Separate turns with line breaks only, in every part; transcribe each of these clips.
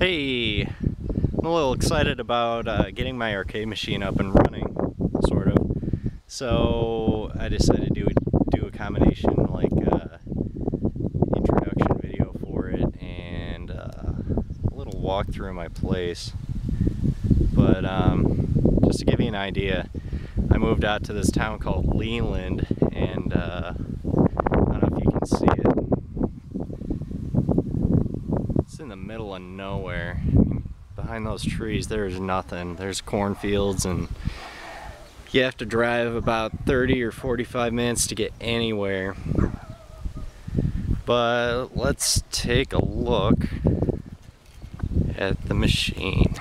Hey, I'm a little excited about getting my arcade machine up and running, sort of. So I decided to do a combination, like introduction video for it and a little walk through my place. But just to give you an idea, I moved out to this town called Leland, and I don't know if you can see it. It's in the middle of nowhere. Behind those trees there's nothing. There's cornfields, and you have to drive about 30 or 45 minutes to get anywhere. But let's take a look at the machine.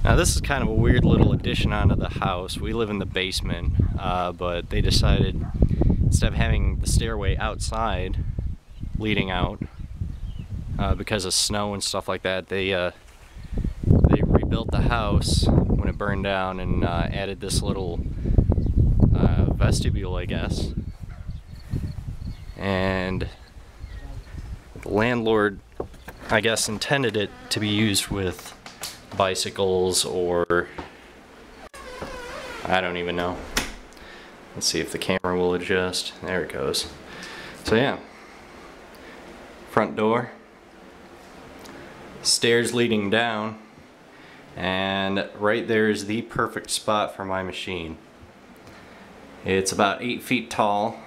Now this is kind of a weird little addition onto the house. We live in the basement, but they decided instead of having the stairway outside leading out, because of snow and stuff like that, they rebuilt the house when it burned down and added this little vestibule, I guess. And the landlord, I guess, intended it to be used with bicycles, or I don't even know. Let's see if the camera will adjust. There it goes. So yeah, front door, stairs leading down, and right there is the perfect spot for my machine. It's about 8 feet tall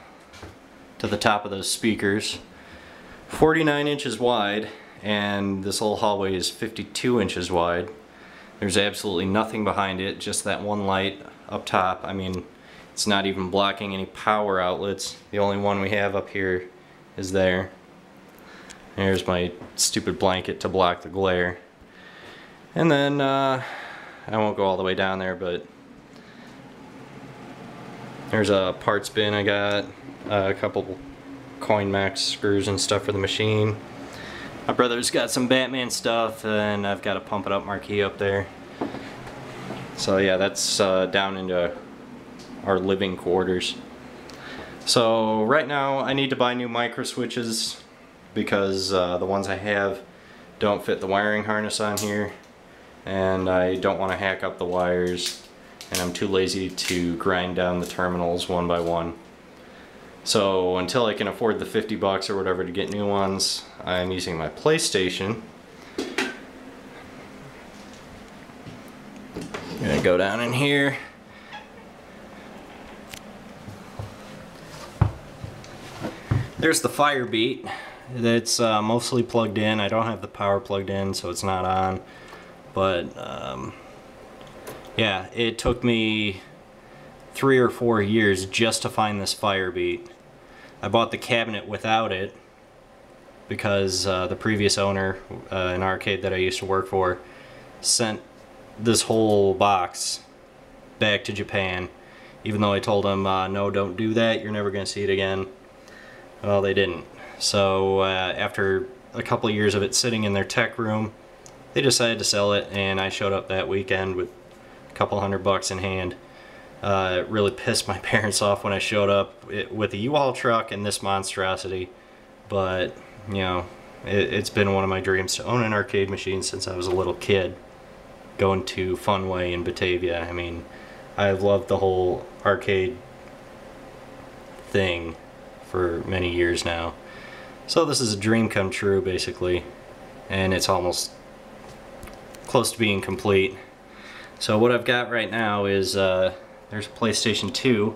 to the top of those speakers, 49 inches wide, and this whole hallway is 52 inches wide. There's absolutely nothing behind it, just that one light up top. I mean, it's not even blocking any power outlets. The only one we have up here is there. There's my stupid blanket to block the glare. And then, I won't go all the way down there, but there's a parts bin I got, a couple coin max screws and stuff for the machine. My brother's got some Batman stuff, and I've got a Pump It Up marquee up there. So yeah, that's down into our living quarters. So right now I need to buy new micro switches, because the ones I have don't fit the wiring harness on here, and I don't want to hack up the wires, and I'm too lazy to grind down the terminals one by one. So until I can afford the 50 bucks or whatever to get new ones, I'm using my PlayStation. I'm gonna go down in here. There's the Firebeat. It's mostly plugged in. I don't have the power plugged in, so it's not on. But yeah, it took me 3 or 4 years just to find this Firebeat. I bought the cabinet without it because the previous owner, an arcade that I used to work for, sent this whole box back to Japan, even though I told him, no, don't do that, you're never going to see it again. Well, they didn't. So after a couple of years of it sitting in their tech room, they decided to sell it, and I showed up that weekend with a couple $100 in hand. It really pissed my parents off when I showed up with a U-Haul truck and this monstrosity, but you know, it's been one of my dreams to own an arcade machine since I was a little kid, going to Funway in Batavia. I mean, I've loved the whole arcade thing for many years now. So this is a dream come true, basically, and it's almost close to being complete. So what I've got right now is there's a PlayStation 2.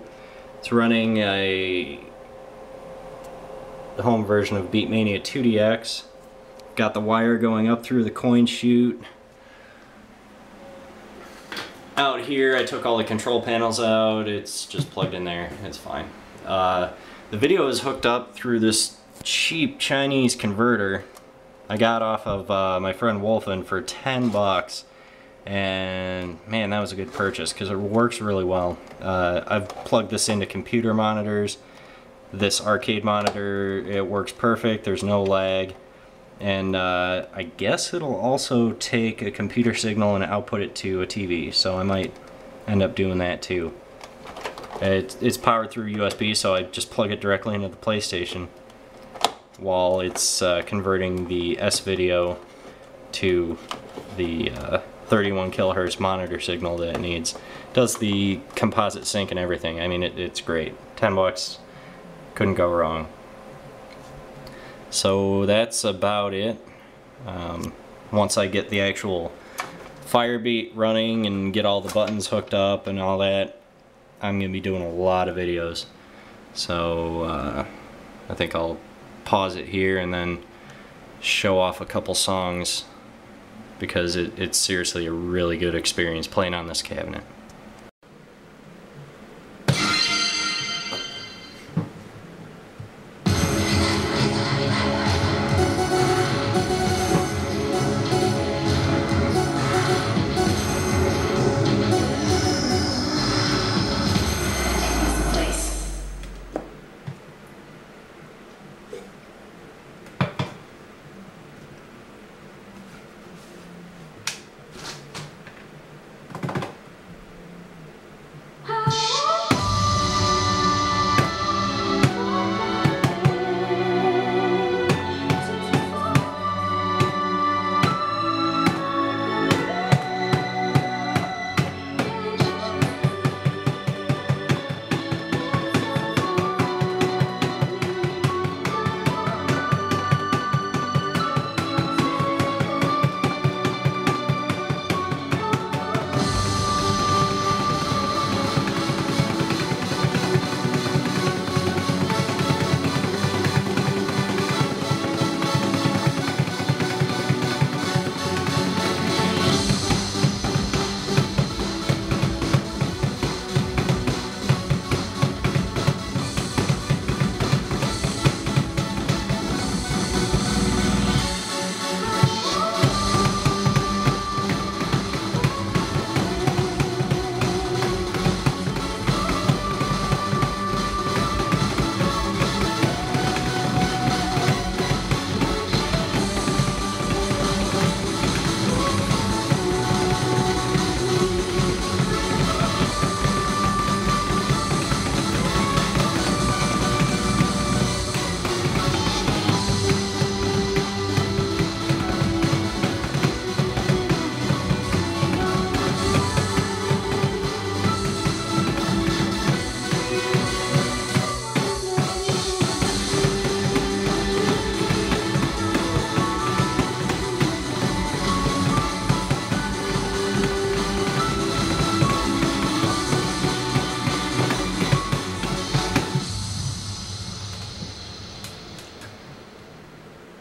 It's running the home version of Beatmania 2DX. Got the wire going up through the coin chute. Out here I took all the control panels out. It's just plugged in there. It's fine. The video is hooked up through this cheap Chinese converter I got off of my friend Wolfen for 10 bucks. And man, that was a good purchase because it works really well. I've plugged this into computer monitors. This arcade monitor, it works perfect, there's no lag, and I guess it'll also take a computer signal and output it to a TV, so I might end up doing that too. It's powered through USB, so I just plug it directly into the PlayStation while it's converting the S-video to the 31 kilohertz monitor signal that it needs. It does the composite sync and everything. I mean, it's great. 10 bucks, couldn't go wrong. So that's about it. Once I get the actual Firebeat running and get all the buttons hooked up and all that, I'm going to be doing a lot of videos. So I think I'll pause it here and then show off a couple songs, because it's seriously a really good experience playing on this cabinet.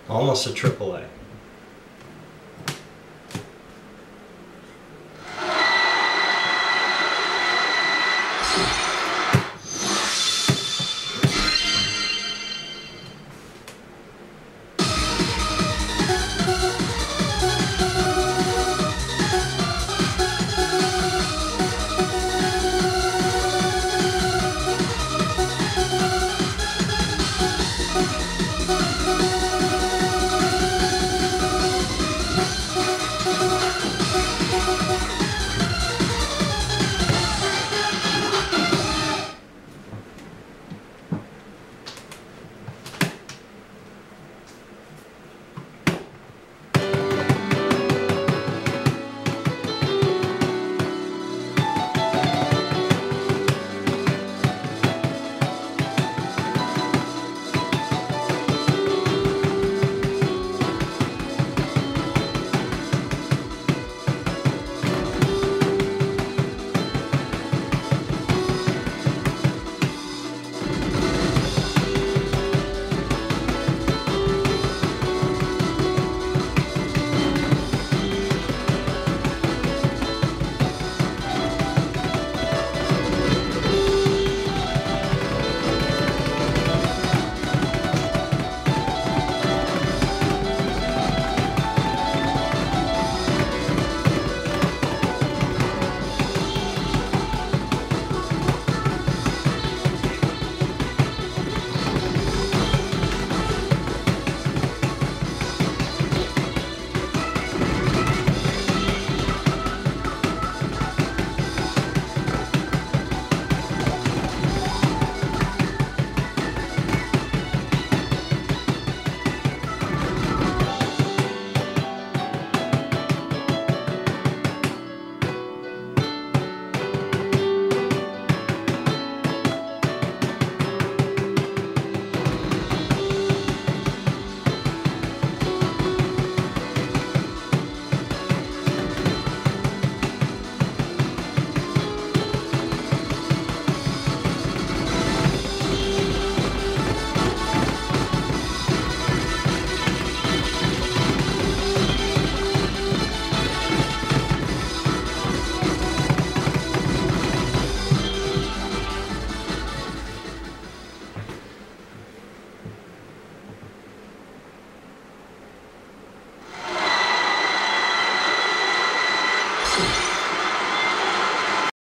Almost a AAA.